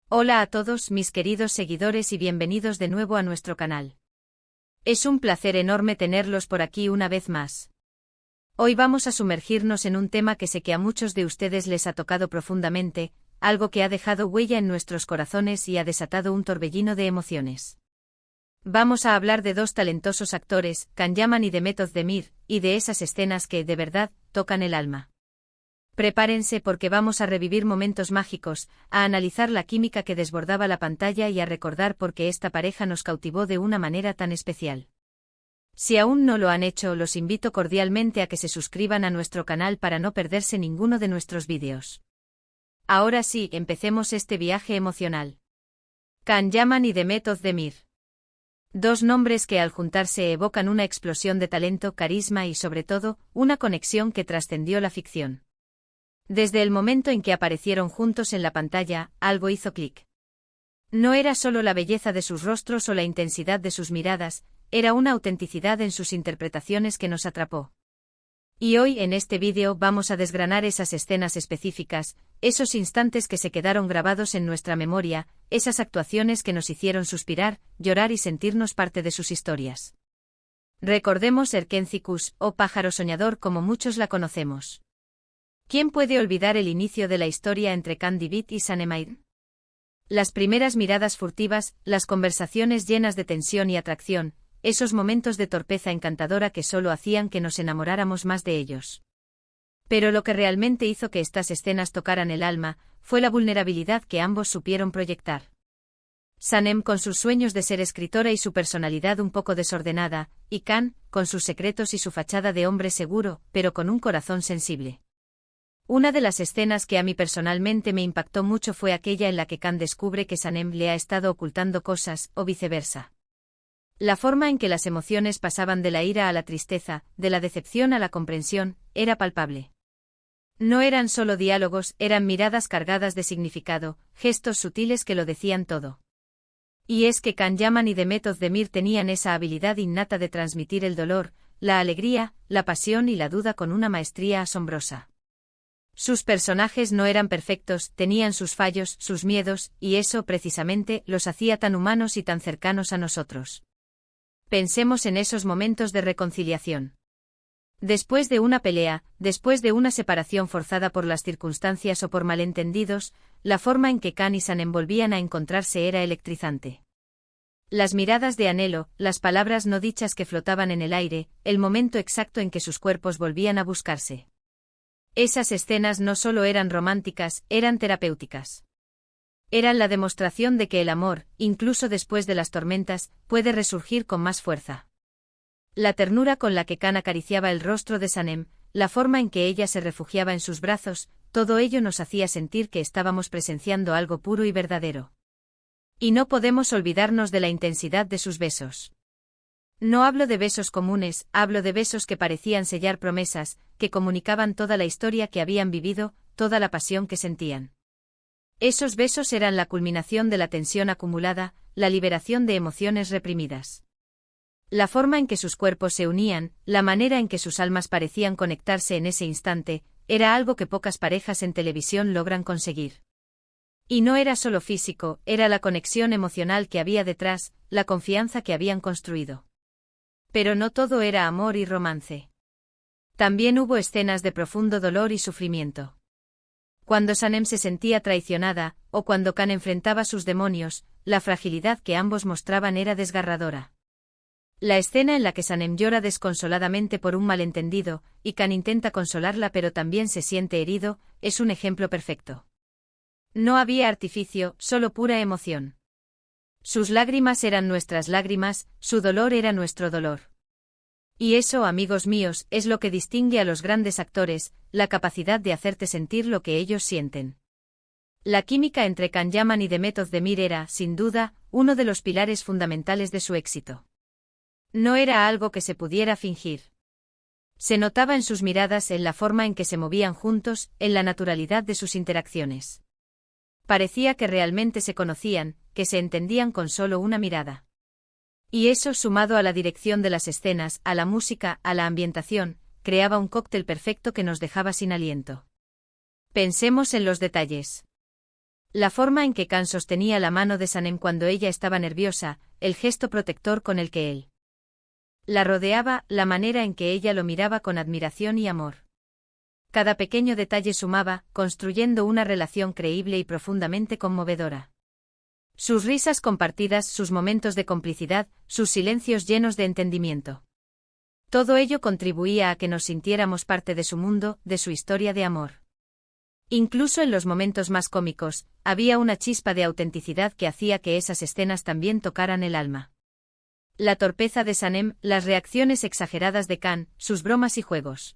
Hola a todos mis queridos seguidores y bienvenidos de nuevo a nuestro canal. Es un placer enorme tenerlos por aquí una vez más. Hoy vamos a sumergirnos en un tema que sé que a muchos de ustedes les ha tocado profundamente, algo que ha dejado huella en nuestros corazones y ha desatado un torbellino de emociones. Vamos a hablar de dos talentosos actores, Can Yaman y Demet Özdemir, y de esas escenas que, de verdad, tocan el alma. Prepárense porque vamos a revivir momentos mágicos, a analizar la química que desbordaba la pantalla y a recordar por qué esta pareja nos cautivó de una manera tan especial. Si aún no lo han hecho, los invito cordialmente a que se suscriban a nuestro canal para no perderse ninguno de nuestros vídeos. Ahora sí, empecemos este viaje emocional. Can Yaman y Demet Özdemir. Dos nombres que al juntarse evocan una explosión de talento, carisma y sobre todo, una conexión que trascendió la ficción. Desde el momento en que aparecieron juntos en la pantalla, algo hizo clic. No era solo la belleza de sus rostros o la intensidad de sus miradas, era una autenticidad en sus interpretaciones que nos atrapó. Y hoy en este vídeo vamos a desgranar esas escenas específicas, esos instantes que se quedaron grabados en nuestra memoria, esas actuaciones que nos hicieron suspirar, llorar y sentirnos parte de sus historias. Recordemos Erkenci Kuş, o pájaro soñador como muchos la conocemos. ¿Quién puede olvidar el inicio de la historia entre Can Divit y Sanem? Las primeras miradas furtivas, las conversaciones llenas de tensión y atracción, esos momentos de torpeza encantadora que solo hacían que nos enamoráramos más de ellos. Pero lo que realmente hizo que estas escenas tocaran el alma, fue la vulnerabilidad que ambos supieron proyectar. Sanem con sus sueños de ser escritora y su personalidad un poco desordenada, y Can, con sus secretos y su fachada de hombre seguro, pero con un corazón sensible. Una de las escenas que a mí personalmente me impactó mucho fue aquella en la que Can descubre que Sanem le ha estado ocultando cosas, o viceversa. La forma en que las emociones pasaban de la ira a la tristeza, de la decepción a la comprensión, era palpable. No eran solo diálogos, eran miradas cargadas de significado, gestos sutiles que lo decían todo. Y es que Can Yaman y Demet Özdemir tenían esa habilidad innata de transmitir el dolor, la alegría, la pasión y la duda con una maestría asombrosa. Sus personajes no eran perfectos, tenían sus fallos, sus miedos, y eso precisamente los hacía tan humanos y tan cercanos a nosotros. Pensemos en esos momentos de reconciliación. Después de una pelea, después de una separación forzada por las circunstancias o por malentendidos, la forma en que Can y Sanem volvían a encontrarse era electrizante. Las miradas de anhelo, las palabras no dichas que flotaban en el aire, el momento exacto en que sus cuerpos volvían a buscarse. Esas escenas no solo eran románticas, eran terapéuticas. Eran la demostración de que el amor, incluso después de las tormentas, puede resurgir con más fuerza. La ternura con la que Can acariciaba el rostro de Sanem, la forma en que ella se refugiaba en sus brazos, todo ello nos hacía sentir que estábamos presenciando algo puro y verdadero. Y no podemos olvidarnos de la intensidad de sus besos. No hablo de besos comunes, hablo de besos que parecían sellar promesas, que comunicaban toda la historia que habían vivido, toda la pasión que sentían. Esos besos eran la culminación de la tensión acumulada, la liberación de emociones reprimidas. La forma en que sus cuerpos se unían, la manera en que sus almas parecían conectarse en ese instante, era algo que pocas parejas en televisión logran conseguir. Y no era solo físico, era la conexión emocional que había detrás, la confianza que habían construido. Pero no todo era amor y romance. También hubo escenas de profundo dolor y sufrimiento. Cuando Sanem se sentía traicionada, o cuando Can enfrentaba sus demonios, la fragilidad que ambos mostraban era desgarradora. La escena en la que Sanem llora desconsoladamente por un malentendido, y Can intenta consolarla pero también se siente herido, es un ejemplo perfecto. No había artificio, solo pura emoción. Sus lágrimas eran nuestras lágrimas, su dolor era nuestro dolor. Y eso, amigos míos, es lo que distingue a los grandes actores, la capacidad de hacerte sentir lo que ellos sienten. La química entre Can Yaman y Demet Özdemir era, sin duda, uno de los pilares fundamentales de su éxito. No era algo que se pudiera fingir. Se notaba en sus miradas, en la forma en que se movían juntos, en la naturalidad de sus interacciones. Parecía que realmente se conocían, que se entendían con solo una mirada. Y eso, sumado a la dirección de las escenas, a la música, a la ambientación, creaba un cóctel perfecto que nos dejaba sin aliento. Pensemos en los detalles. La forma en que Khan sostenía la mano de Sanem cuando ella estaba nerviosa, el gesto protector con el que él la rodeaba, la manera en que ella lo miraba con admiración y amor. Cada pequeño detalle sumaba, construyendo una relación creíble y profundamente conmovedora. Sus risas compartidas, sus momentos de complicidad, sus silencios llenos de entendimiento. Todo ello contribuía a que nos sintiéramos parte de su mundo, de su historia de amor. Incluso en los momentos más cómicos, había una chispa de autenticidad que hacía que esas escenas también tocaran el alma. La torpeza de Sanem, las reacciones exageradas de Khan, sus bromas y juegos.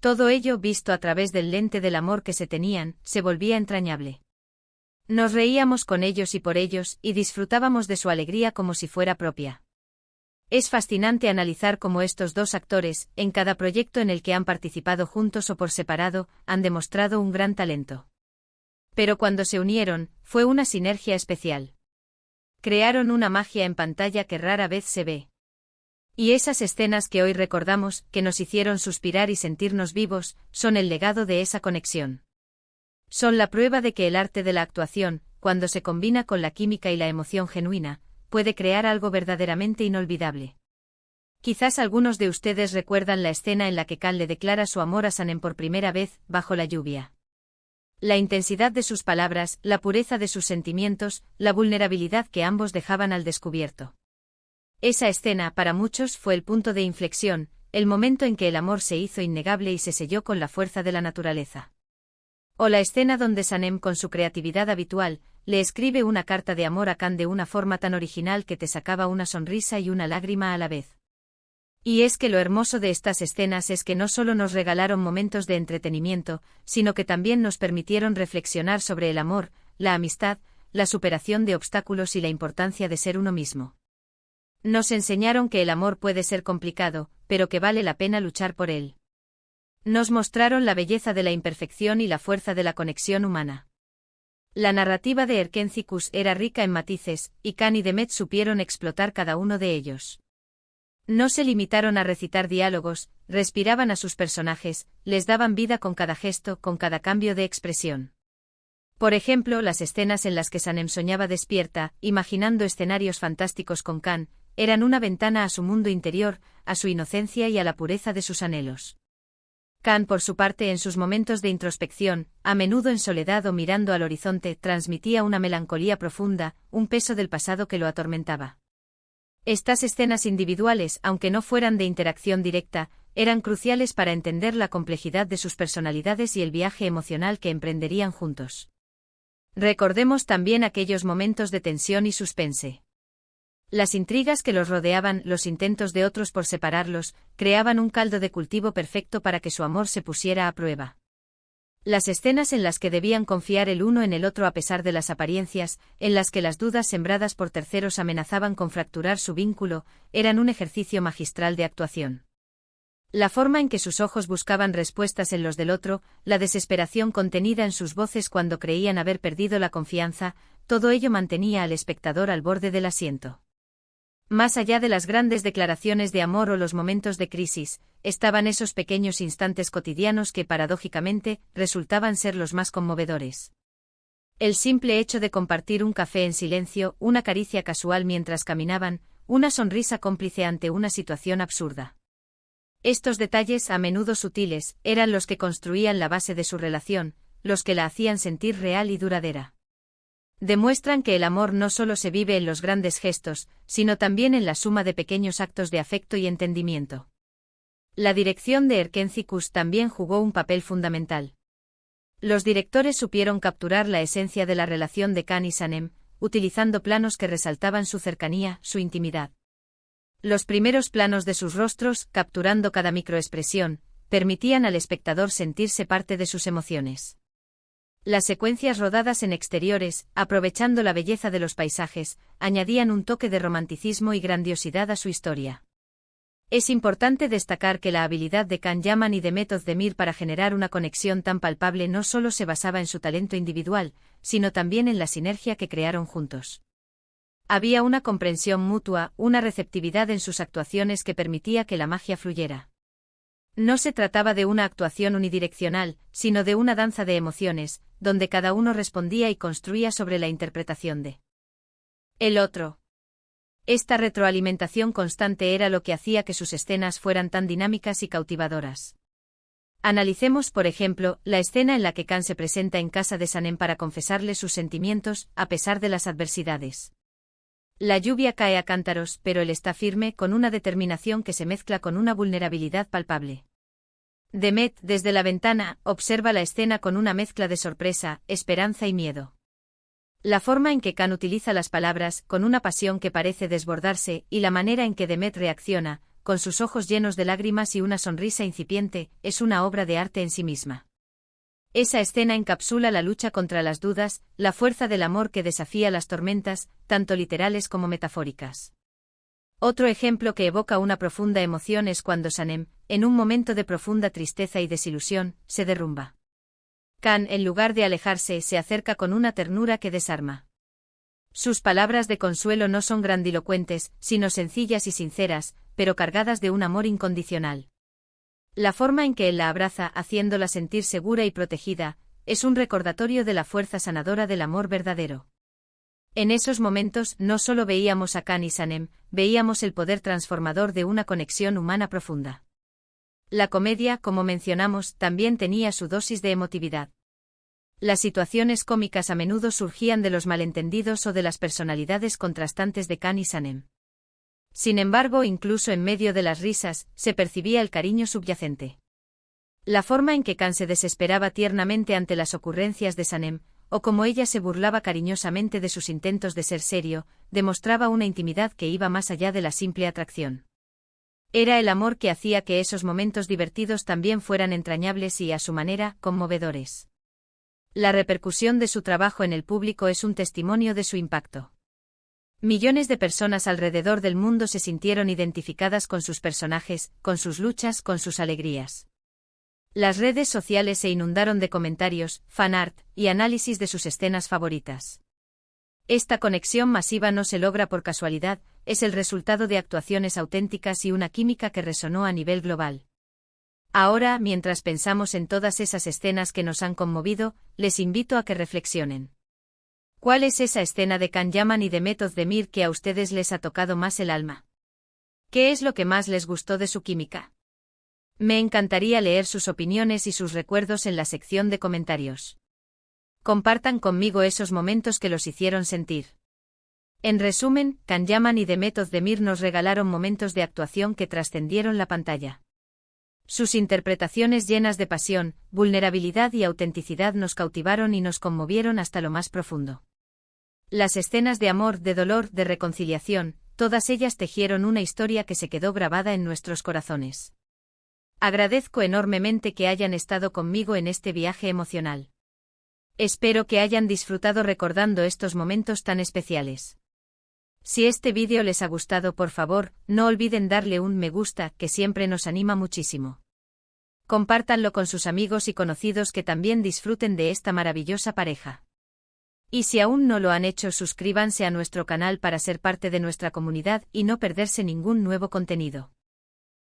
Todo ello, visto a través del lente del amor que se tenían, se volvía entrañable. Nos reíamos con ellos y por ellos, y disfrutábamos de su alegría como si fuera propia. Es fascinante analizar cómo estos dos actores, en cada proyecto en el que han participado juntos o por separado, han demostrado un gran talento. Pero cuando se unieron, fue una sinergia especial. Crearon una magia en pantalla que rara vez se ve. Y esas escenas que hoy recordamos, que nos hicieron suspirar y sentirnos vivos, son el legado de esa conexión. Son la prueba de que el arte de la actuación, cuando se combina con la química y la emoción genuina, puede crear algo verdaderamente inolvidable. Quizás algunos de ustedes recuerdan la escena en la que Khan le declara su amor a Sanem por primera vez, bajo la lluvia. La intensidad de sus palabras, la pureza de sus sentimientos, la vulnerabilidad que ambos dejaban al descubierto. Esa escena, para muchos, fue el punto de inflexión, el momento en que el amor se hizo innegable y se selló con la fuerza de la naturaleza. O la escena donde Sanem, con su creatividad habitual, le escribe una carta de amor a Khan de una forma tan original que te sacaba una sonrisa y una lágrima a la vez. Y es que lo hermoso de estas escenas es que no solo nos regalaron momentos de entretenimiento, sino que también nos permitieron reflexionar sobre el amor, la amistad, la superación de obstáculos y la importancia de ser uno mismo. Nos enseñaron que el amor puede ser complicado, pero que vale la pena luchar por él. Nos mostraron la belleza de la imperfección y la fuerza de la conexión humana. La narrativa de Erkenci Kuş era rica en matices, y Khan y Demet supieron explotar cada uno de ellos. No se limitaron a recitar diálogos, respiraban a sus personajes, les daban vida con cada gesto, con cada cambio de expresión. Por ejemplo, las escenas en las que Sanem soñaba despierta, imaginando escenarios fantásticos con Khan, eran una ventana a su mundo interior, a su inocencia y a la pureza de sus anhelos. Khan, por su parte, en sus momentos de introspección, a menudo en soledad o mirando al horizonte, transmitía una melancolía profunda, un peso del pasado que lo atormentaba. Estas escenas individuales, aunque no fueran de interacción directa, eran cruciales para entender la complejidad de sus personalidades y el viaje emocional que emprenderían juntos. Recordemos también aquellos momentos de tensión y suspense. Las intrigas que los rodeaban, los intentos de otros por separarlos, creaban un caldo de cultivo perfecto para que su amor se pusiera a prueba. Las escenas en las que debían confiar el uno en el otro a pesar de las apariencias, en las que las dudas sembradas por terceros amenazaban con fracturar su vínculo, eran un ejercicio magistral de actuación. La forma en que sus ojos buscaban respuestas en los del otro, la desesperación contenida en sus voces cuando creían haber perdido la confianza, todo ello mantenía al espectador al borde del asiento. Más allá de las grandes declaraciones de amor o los momentos de crisis, estaban esos pequeños instantes cotidianos que, paradójicamente, resultaban ser los más conmovedores. El simple hecho de compartir un café en silencio, una caricia casual mientras caminaban, una sonrisa cómplice ante una situación absurda. Estos detalles, a menudo sutiles, eran los que construían la base de su relación, los que la hacían sentir real y duradera. Demuestran que el amor no solo se vive en los grandes gestos, sino también en la suma de pequeños actos de afecto y entendimiento. La dirección de Erkenci Kuş también jugó un papel fundamental. Los directores supieron capturar la esencia de la relación de Khan y Sanem, utilizando planos que resaltaban su cercanía, su intimidad. Los primeros planos de sus rostros, capturando cada microexpresión, permitían al espectador sentirse parte de sus emociones. Las secuencias rodadas en exteriores, aprovechando la belleza de los paisajes, añadían un toque de romanticismo y grandiosidad a su historia. Es importante destacar que la habilidad de Can Yaman y de Demet Özdemir para generar una conexión tan palpable no solo se basaba en su talento individual, sino también en la sinergia que crearon juntos. Había una comprensión mutua, una receptividad en sus actuaciones que permitía que la magia fluyera. No se trataba de una actuación unidireccional, sino de una danza de emociones, donde cada uno respondía y construía sobre la interpretación de el otro. Esta retroalimentación constante era lo que hacía que sus escenas fueran tan dinámicas y cautivadoras. Analicemos, por ejemplo, la escena en la que Kan se presenta en casa de Sanem para confesarle sus sentimientos, a pesar de las adversidades. La lluvia cae a cántaros, pero él está firme, con una determinación que se mezcla con una vulnerabilidad palpable. Demet, desde la ventana, observa la escena con una mezcla de sorpresa, esperanza y miedo. La forma en que Kan utiliza las palabras, con una pasión que parece desbordarse, y la manera en que Demet reacciona, con sus ojos llenos de lágrimas y una sonrisa incipiente, es una obra de arte en sí misma. Esa escena encapsula la lucha contra las dudas, la fuerza del amor que desafía las tormentas, tanto literales como metafóricas. Otro ejemplo que evoca una profunda emoción es cuando Sanem, en un momento de profunda tristeza y desilusión, se derrumba. Kan, en lugar de alejarse, se acerca con una ternura que desarma. Sus palabras de consuelo no son grandilocuentes, sino sencillas y sinceras, pero cargadas de un amor incondicional. La forma en que él la abraza, haciéndola sentir segura y protegida, es un recordatorio de la fuerza sanadora del amor verdadero. En esos momentos no solo veíamos a Kan y Sanem, veíamos el poder transformador de una conexión humana profunda. La comedia, como mencionamos, también tenía su dosis de emotividad. Las situaciones cómicas a menudo surgían de los malentendidos o de las personalidades contrastantes de Kan y Sanem. Sin embargo, incluso en medio de las risas, se percibía el cariño subyacente. La forma en que Kan se desesperaba tiernamente ante las ocurrencias de Sanem, o como ella se burlaba cariñosamente de sus intentos de ser serio, demostraba una intimidad que iba más allá de la simple atracción. Era el amor que hacía que esos momentos divertidos también fueran entrañables y, a su manera, conmovedores. La repercusión de su trabajo en el público es un testimonio de su impacto. Millones de personas alrededor del mundo se sintieron identificadas con sus personajes, con sus luchas, con sus alegrías. Las redes sociales se inundaron de comentarios, fanart y análisis de sus escenas favoritas. Esta conexión masiva no se logra por casualidad, es el resultado de actuaciones auténticas y una química que resonó a nivel global. Ahora, mientras pensamos en todas esas escenas que nos han conmovido, les invito a que reflexionen. ¿Cuál es esa escena de Kan Yaman y de Demet Özdemir que a ustedes les ha tocado más el alma? ¿Qué es lo que más les gustó de su química? Me encantaría leer sus opiniones y sus recuerdos en la sección de comentarios. Compartan conmigo esos momentos que los hicieron sentir. En resumen, Kan Yaman y Demet Özdemir nos regalaron momentos de actuación que trascendieron la pantalla. Sus interpretaciones llenas de pasión, vulnerabilidad y autenticidad nos cautivaron y nos conmovieron hasta lo más profundo. Las escenas de amor, de dolor, de reconciliación, todas ellas tejieron una historia que se quedó grabada en nuestros corazones. Agradezco enormemente que hayan estado conmigo en este viaje emocional. Espero que hayan disfrutado recordando estos momentos tan especiales. Si este vídeo les ha gustado, por favor, no olviden darle un me gusta, que siempre nos anima muchísimo. Compártanlo con sus amigos y conocidos que también disfruten de esta maravillosa pareja. Y si aún no lo han hecho, suscríbanse a nuestro canal para ser parte de nuestra comunidad y no perderse ningún nuevo contenido.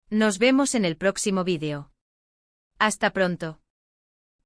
Nos vemos en el próximo vídeo. Hasta pronto.